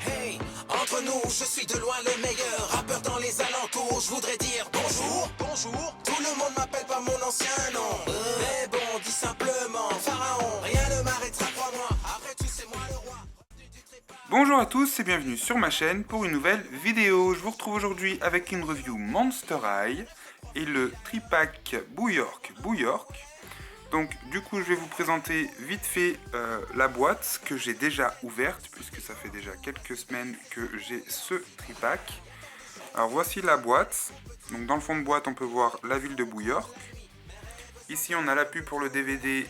Hey, entre nous, je suis de loin le meilleur rappeur dans les alentours. Je voudrais dire bonjour, bonjour. Tout le monde m'appelle par mon ancien nom. Mais bon, dis simplement Pharaon. Rien ne m'arrêtera, crois-moi. Après tout, c'est moi le roi. Bonjour à tous et bienvenue sur ma chaîne pour une nouvelle vidéo. Je vous retrouve aujourd'hui avec une review Monster High et le tripack Bouyork. Donc du coup je vais vous présenter vite fait la boîte que j'ai déjà ouverte puisque ça fait déjà quelques semaines que j'ai ce tripack. Alors voici la boîte. Donc dans le fond de boîte on peut voir la ville de Bouyork. Ici on a la pub pour le DVD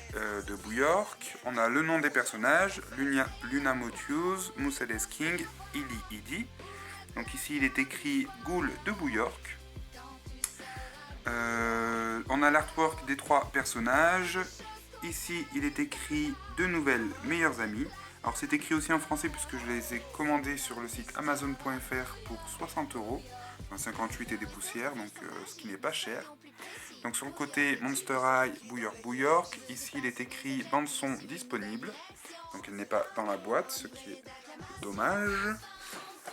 de Bouyork, on a le nom des personnages, Luna Motius, Moussedes King, Illy Idi. Donc ici il est écrit Ghoul de Bouyork. On a l'artwork des trois personnages. Ici il est écrit deux nouvelles meilleures amies. Alors c'est écrit aussi en français puisque je les ai commandées sur le site amazon.fr pour 60 €, 58 et des poussières, donc ce qui n'est pas cher. Donc sur le côté Monster High, Bouyork, ici il est écrit bande son disponible, donc elle n'est pas dans la boîte, ce qui est dommage.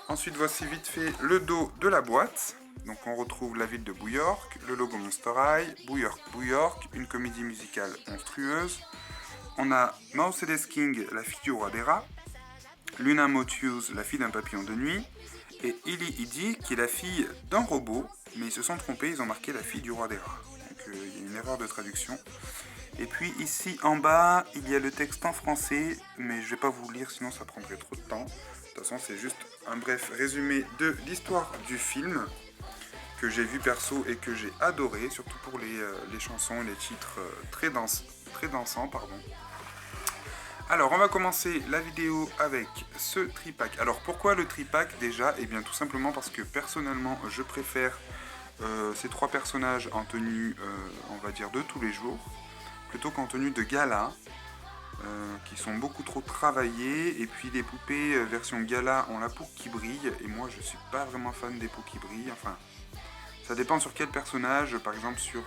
Ensuite voici vite fait le dos de la boîte, donc on retrouve la ville de Bouyork, le logo Monster High, Bouyork, une comédie musicale monstrueuse. On a Moussedes King, la fille du roi des rats, Luna Motius, la fille d'un papillon de nuit, et Illy Idi, qui est la fille d'un robot, mais ils se sont trompés, ils ont marqué la fille du roi des rats. Donc il y a une erreur de traduction. Et puis ici en bas, il y a le texte en français, mais je vais pas vous le lire sinon ça prendrait trop de temps. De toute façon c'est juste un bref résumé de l'histoire du film, que j'ai vu perso et que j'ai adoré, surtout pour les chansons, les titres très dansants, pardon. Alors on va commencer la vidéo avec ce tripack. Alors pourquoi le tripack déjà? Eh bien tout simplement parce que personnellement je préfère ces trois personnages en tenue on va dire de tous les jours plutôt qu'en tenue de gala qui sont beaucoup trop travaillées, et puis les poupées version gala ont la peau qui brille et moi je suis pas vraiment fan des peaux qui brillent. Enfin ça dépend sur quel personnage, par exemple sur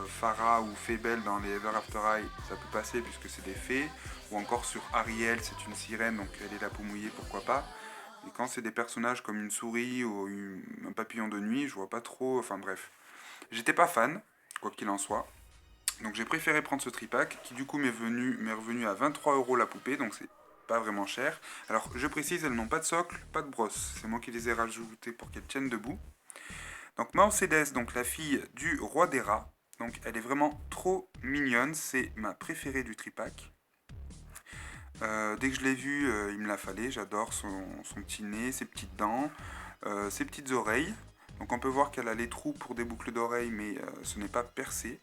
Farah ou Fable dans les Ever After High, ça peut passer puisque c'est des fées, ou encore sur Ariel, c'est une sirène donc elle est la peau mouillée, pourquoi pas. Et quand c'est des personnages comme une souris ou un papillon de nuit, je vois pas trop, enfin bref. J'étais pas fan, quoi qu'il en soit. Donc j'ai préféré prendre ce tripack qui du coup m'est revenu à 23 € la poupée, donc c'est pas vraiment cher. Alors je précise, elles n'ont pas de socle, pas de brosse, c'est moi qui les ai rajoutées pour qu'elles tiennent debout. Donc Moussedes, donc la fille du roi des rats, donc elle est vraiment trop mignonne, c'est ma préférée du tripack. Dès que je l'ai vue, il me la fallait, j'adore son petit nez, ses petites dents, ses petites oreilles. Donc on peut voir qu'elle a les trous pour des boucles d'oreilles, mais ce n'est pas percé.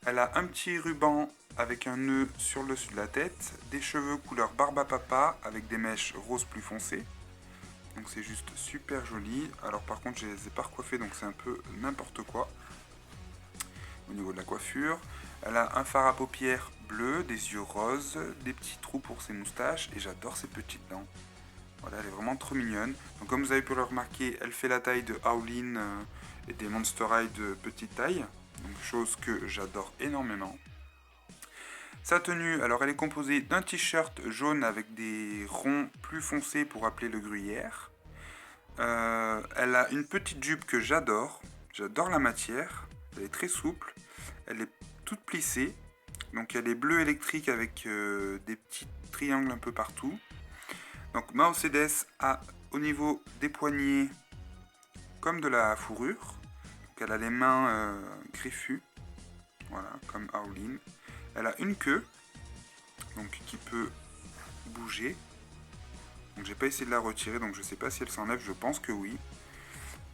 Elle a un petit ruban avec un nœud sur le dessus de la tête, des cheveux couleur barbe à papa avec des mèches roses plus foncées. Donc c'est juste super joli. Alors par contre je les ai pas recoiffés, donc c'est un peu n'importe quoi au niveau de la coiffure. Elle a un fard à paupières bleu, des yeux roses, des petits trous pour ses moustaches et j'adore ses petites dents. Voilà, elle est vraiment trop mignonne. Donc comme vous avez pu le remarquer, elle fait la taille de Howlin et des Monster High de petite taille. Donc chose que j'adore énormément. Sa tenue, alors elle est composée d'un t-shirt jaune avec des ronds plus foncés pour appeler le gruyère. Elle a une petite jupe que j'adore. J'adore la matière. Elle est très souple. Elle est toute plissée. Donc elle est bleue électrique avec des petits triangles un peu partout. Donc Moussedes a au niveau des poignets comme de la fourrure. Donc elle a les mains griffues. Voilà, comme Howlin. Elle a une queue, donc qui peut bouger. Donc j'ai pas essayé de la retirer, donc je sais pas si elle s'enlève, je pense que oui.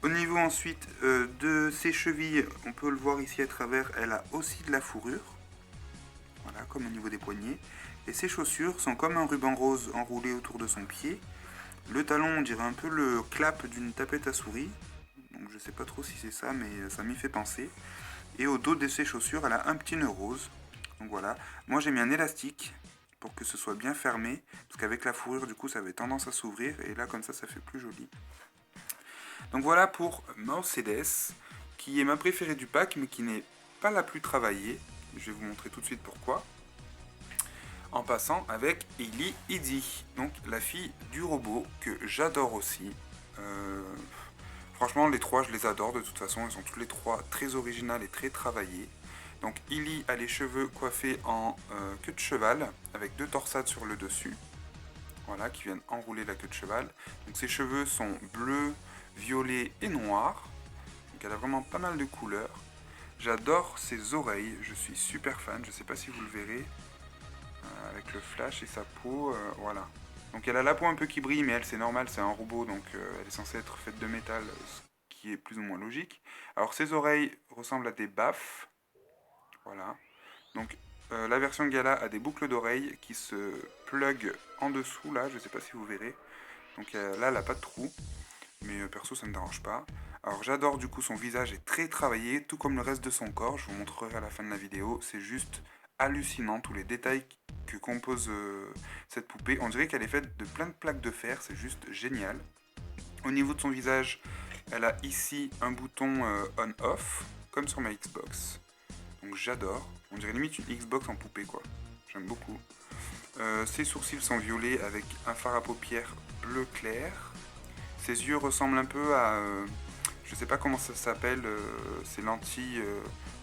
Au niveau ensuite de ses chevilles, on peut le voir ici à travers, elle a aussi de la fourrure. Voilà, comme au niveau des poignets. Et ses chaussures sont comme un ruban rose enroulé autour de son pied. Le talon, on dirait un peu le clap d'une tapette à souris. Donc je sais pas trop si c'est ça, mais ça m'y fait penser. Et au dos de ses chaussures, elle a un petit nœud rose. Donc voilà, moi j'ai mis un élastique pour que ce soit bien fermé, parce qu'avec la fourrure du coup ça avait tendance à s'ouvrir, et là comme ça fait plus joli. Donc voilà pour Moussedes, qui est ma préférée du pack, mais qui n'est pas la plus travaillée. Je vais vous montrer tout de suite pourquoi. En passant avec Ellie Eddy, donc la fille du robot que j'adore aussi. Franchement, les trois, je les adore de toute façon. Ils sont tous les trois très originales et très travaillés. Donc Ellie a les cheveux coiffés en queue de cheval avec 2 torsades sur le dessus. Voilà, qui viennent enrouler la queue de cheval. Donc ses cheveux sont bleus, violets et noirs. Donc elle a vraiment pas mal de couleurs. J'adore ses oreilles, je suis super fan. Je sais pas si vous le verrez. Avec le flash et sa peau, voilà. Donc elle a la peau un peu qui brille, mais elle c'est normal, c'est un robot, donc elle est censée être faite de métal, ce qui est plus ou moins logique. Alors ses oreilles ressemblent à des baffes, voilà. Donc la version Gala a des boucles d'oreilles qui se plug en dessous, là, je sais pas si vous verrez. Donc là, elle a pas de trou, mais perso ça me dérange pas. Alors j'adore du coup, son visage est très travaillé, tout comme le reste de son corps, je vous montrerai à la fin de la vidéo, c'est juste hallucinant, tous les détails que compose cette poupée. On dirait qu'elle est faite de plein de plaques de fer, c'est juste génial. Au niveau de son visage, elle a ici un bouton on-off, comme sur ma Xbox. Donc j'adore, on dirait limite une Xbox en poupée quoi, j'aime beaucoup. Ses sourcils sont violets avec un fard à paupières bleu clair. Ses yeux ressemblent un peu à, je sais pas comment ça s'appelle, ces lentilles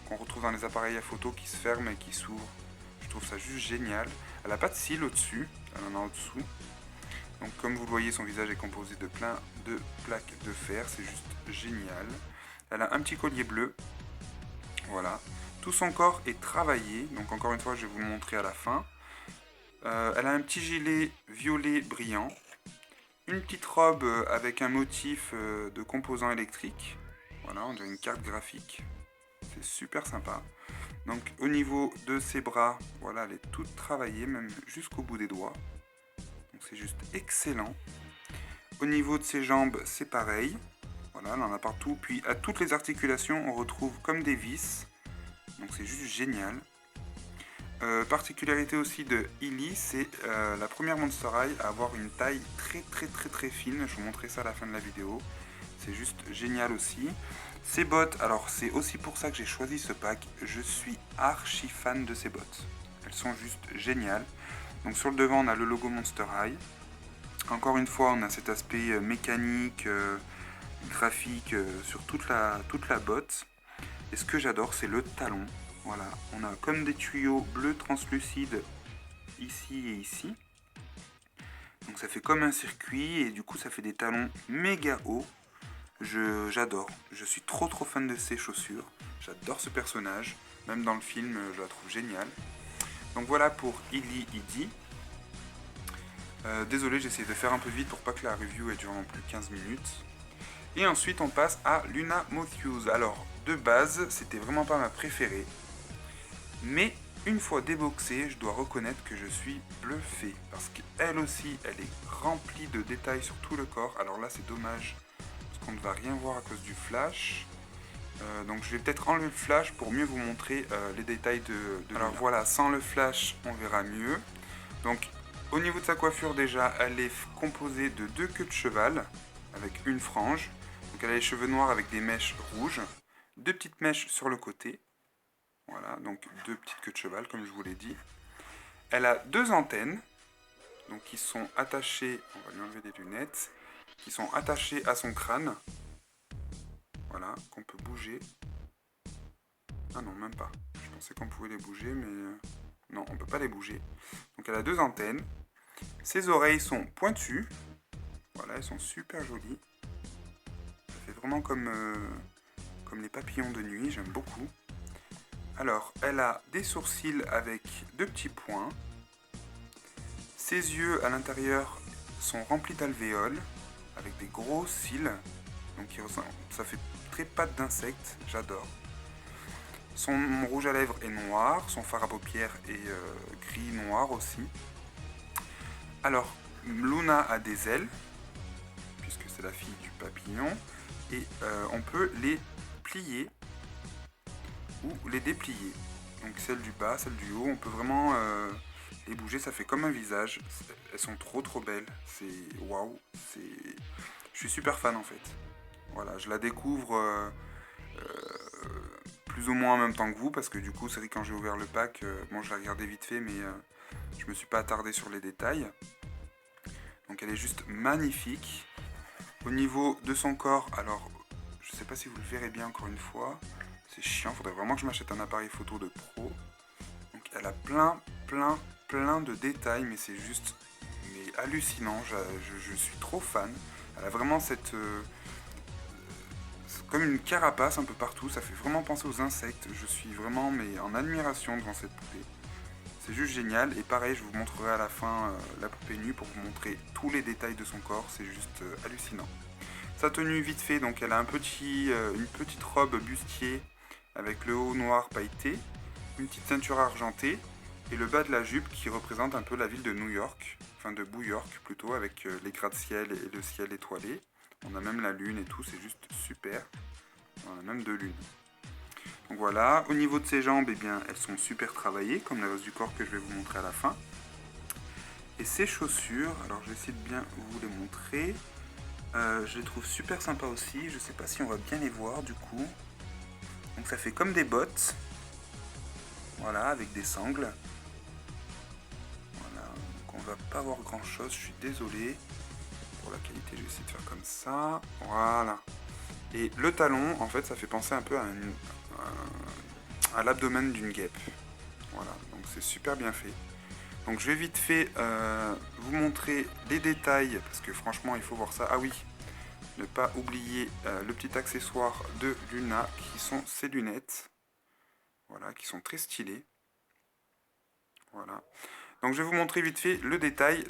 qu'on retrouve dans les appareils à photo qui se ferment et qui s'ouvrent. Je trouve ça juste génial. Elle a pas de cils au-dessus, elle en a en dessous. Donc comme vous le voyez, son visage est composé de plein de plaques de fer, c'est juste génial. Elle a un petit collier bleu, voilà. Tout son corps est travaillé, donc encore une fois je vais vous le montrer à la fin. Elle a un petit gilet violet brillant. Une petite robe avec un motif de composants électriques. Voilà, on dirait une carte graphique. C'est super sympa. Donc au niveau de ses bras, voilà, elle est toute travaillée, même jusqu'au bout des doigts. Donc c'est juste excellent. Au niveau de ses jambes, c'est pareil. Voilà, elle en a partout. Puis à toutes les articulations, on retrouve comme des vis. Donc c'est juste génial. Particularité aussi de Ellie, c'est la première Monster High à avoir une taille très fine. Je vous montrerai ça à la fin de la vidéo. C'est juste génial aussi. Ces bottes, alors c'est aussi pour ça que j'ai choisi ce pack. Je suis archi fan de ces bottes. Elles sont juste géniales. Donc sur le devant, on a le logo Monster High. Encore une fois, on a cet aspect mécanique, graphique sur toute la botte. Et ce que j'adore, c'est le talon. Voilà, on a comme des tuyaux bleus translucides ici et ici. Donc ça fait comme un circuit et du coup ça fait des talons méga hauts. J'adore, je suis trop fan de ces chaussures. J'adore ce personnage, même dans le film je la trouve géniale. Donc voilà pour Ellie Eddy. Désolé, j'ai essayé de faire un peu vite pour pas que la review ait duré non plus 15 minutes. Et ensuite on passe à Luna Matthews. Alors de base c'était vraiment pas ma préférée. Mais une fois déboxée, je dois reconnaître que je suis bluffé. Parce qu'elle aussi, elle est remplie de détails sur tout le corps. Alors là, c'est dommage, parce qu'on ne va rien voir à cause du flash. Donc je vais peut-être enlever le flash pour mieux vous montrer les détails de Alors voilà, sans le flash, on verra mieux. Donc au niveau de sa coiffure déjà, elle est composée de 2 queues de cheval, avec une frange. Donc elle a les cheveux noirs avec des mèches rouges. 2 petites mèches sur le côté. Voilà, donc 2 petites queues de cheval, comme je vous l'ai dit. Elle a 2 antennes, donc qui sont attachées, on va lui enlever des lunettes, qui sont attachées à son crâne. Voilà, qu'on peut bouger. Ah non, même pas. Je pensais qu'on pouvait les bouger, mais non, on peut pas les bouger. Donc elle a 2 antennes. Ses oreilles sont pointues. Voilà, elles sont super jolies. Ça fait vraiment comme les papillons de nuit, j'aime beaucoup. Alors, elle a des sourcils avec 2 petits points. Ses yeux à l'intérieur sont remplis d'alvéoles, avec des gros cils. Donc ça fait très patte d'insecte, j'adore. Son rouge à lèvres est noir, son fard à paupières est gris noir aussi. Alors, Luna a des ailes, puisque c'est la fille du papillon, et on peut les plier ou les déplier. Donc celle du bas, celle du haut, on peut vraiment les bouger, ça fait comme un visage. Elles sont trop belles, c'est waouh, je suis super fan en fait. Voilà, je la découvre plus ou moins en même temps que vous, parce que du coup c'est vrai que quand j'ai ouvert le pack, bon je l'ai regardé vite fait, mais Je me suis pas attardé sur les détails. Donc elle est juste magnifique. Au niveau de son corps, alors je sais pas si vous le verrez bien encore une fois. C'est chiant, faudrait vraiment que je m'achète un appareil photo de pro. Donc elle a plein de détails, mais c'est juste hallucinant. Je suis trop fan. Elle a vraiment cette... comme une carapace un peu partout, ça fait vraiment penser aux insectes. Je suis vraiment en admiration devant cette poupée. C'est juste génial. Et pareil, je vous montrerai à la fin la poupée nue pour vous montrer tous les détails de son corps. C'est juste hallucinant. Sa tenue vite fait, donc elle a une petite robe bustier avec le haut noir pailleté, une petite ceinture argentée et le bas de la jupe qui représente un peu la ville de New York, enfin de Boo York plutôt, avec les gratte-ciel et le ciel étoilé. On a même la lune et tout, c'est juste super. On a même 2 lunes. Donc voilà, au niveau de ses jambes, eh bien, elles sont super travaillées, comme le reste du corps que je vais vous montrer à la fin. Et ses chaussures, alors je vais essayer de bien vous les montrer. Je les trouve super sympas aussi, je sais pas si on va bien les voir du coup. Donc ça fait comme des bottes. Voilà, avec des sangles. Voilà, donc on va pas voir grand chose, je suis désolé. Pour la qualité, je vais essayer de faire comme ça. Voilà. Et le talon, en fait, ça fait penser un peu à l'abdomen d'une guêpe. Voilà, donc c'est super bien fait. Donc je vais vite fait vous montrer les détails, parce que franchement, il faut voir ça. Ah oui, ne pas oublier le petit accessoire de Luna, qui sont ses lunettes. Voilà, qui sont très stylées. Voilà. Donc je vais vous montrer vite fait le détail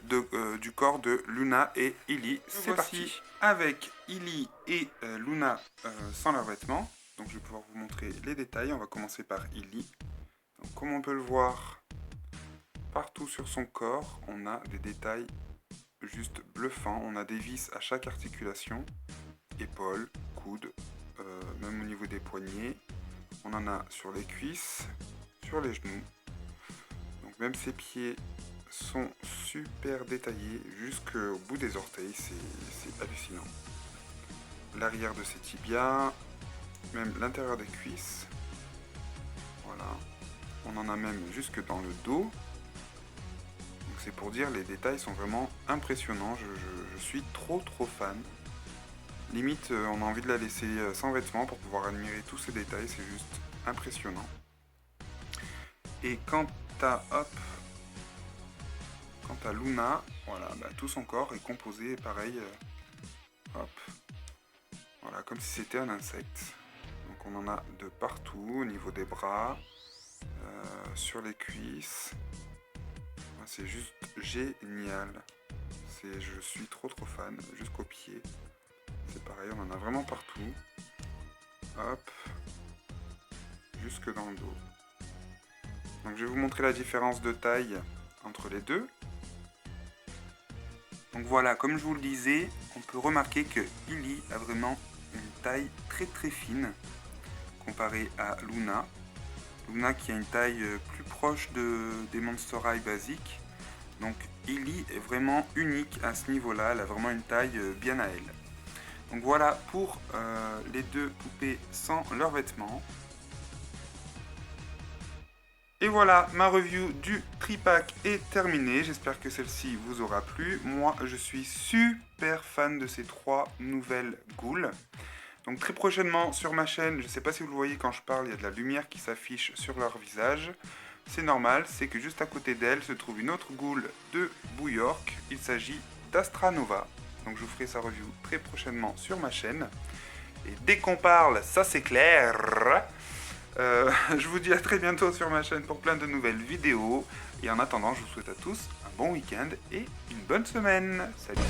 du corps de Luna et Illy. C'est parti. Avec Illy et Luna sans leurs vêtements. Donc je vais pouvoir vous montrer les détails. On va commencer par Illy. Donc comme on peut le voir, partout sur son corps, on a des détails juste bluffants. On a des vis à chaque articulation. Épaules, coudes, même au niveau des poignets. On en a sur les cuisses, sur les genoux. Donc même ses pieds sont super détaillés jusqu'au bout des orteils, c'est hallucinant. L'arrière de ses tibias, même l'intérieur des cuisses. Voilà. On en a même jusque dans le dos. Donc c'est pour dire, les détails sont vraiment impressionnants. Je suis trop fan. Limite, on a envie de la laisser sans vêtements pour pouvoir admirer tous ces détails, c'est juste impressionnant. Et quant à Luna, voilà, bah, tout son corps est composé pareil, voilà, comme si c'était un insecte. Donc on en a de partout, au niveau des bras, sur les cuisses. C'est juste génial. Je suis trop fan, jusqu'aux pieds. C'est pareil, on en a vraiment partout. Hop. Jusque dans le dos. Donc je vais vous montrer la différence de taille entre les deux. Donc voilà, comme je vous le disais, on peut remarquer que Illy a vraiment une taille très fine comparée à Luna. Luna qui a une taille plus proche des Monster High basiques. Donc Illy est vraiment unique à ce niveau-là, elle a vraiment une taille bien à elle. Donc voilà pour les deux poupées sans leurs vêtements. Et voilà, ma review du tripack est terminée. J'espère que celle-ci vous aura plu. Moi, je suis super fan de ces 3 nouvelles ghouls. Donc très prochainement sur ma chaîne, je ne sais pas si vous le voyez quand je parle, il y a de la lumière qui s'affiche sur leur visage. C'est normal, c'est que juste à côté d'elle se trouve une autre ghoul de Boo York. Il s'agit d'Astra Nova. Donc je vous ferai sa review très prochainement sur ma chaîne. Et dès qu'on parle, ça c'est clair. Je vous dis à très bientôt sur ma chaîne pour plein de nouvelles vidéos. Et en attendant, je vous souhaite à tous un bon week-end et une bonne semaine. Salut.